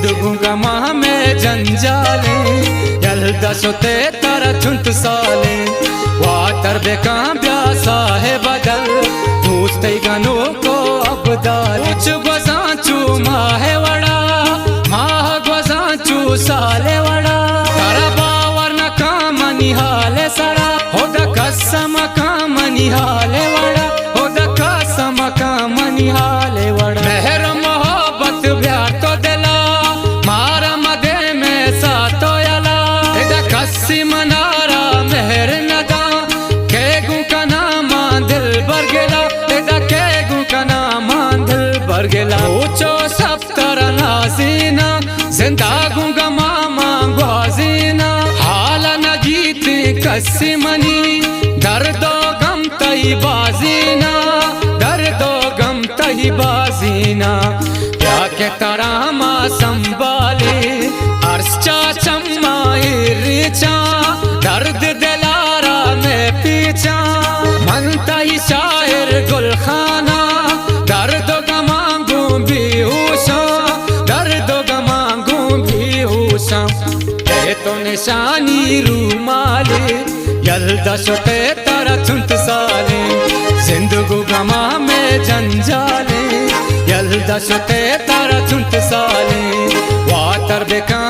जिंदगी गमा में जंजाले यल्दा सोते तारा चुंत साले वातर बेका ब्यासा है बदल पूछते गनो को अब दाल उच गजाचू माहे वड़ा माह गजाचू साले वड़ा तारा बावर न कामनी हाले सड़ा होद कसम कामनी हाले वड़ा होद कसम कामनी हाले वड़ा मेहर मोहब्बत ब्याह तो दिला मारा मदे में सातो यला एदा कस्सी मनारा मेहर नदा केगु का नाम दिल भर गेला एदा केगु का नाम दिल भर गेला ऊंचो सब तरह नाजीना जिंदा गुंगा मामा ग्वाजीना हाला न जीते कस्सी मनी दर्दो गम तई बाजीना दर्दो गम तई बाजीना या के तरामा संभाले अर्चा चम्मा रिचा दर्द दिलारा में पीछा मनता ही शायर गुलखाना दर्द गमांगू बेहोशा दर्द गमांगू बेहोशा ये तो निशानी रूमाले यल्दा सोते तारा चुंत साले जिंदगी गमा में जंजाले यल्दा सोते तारा चुंत साले वातर बेका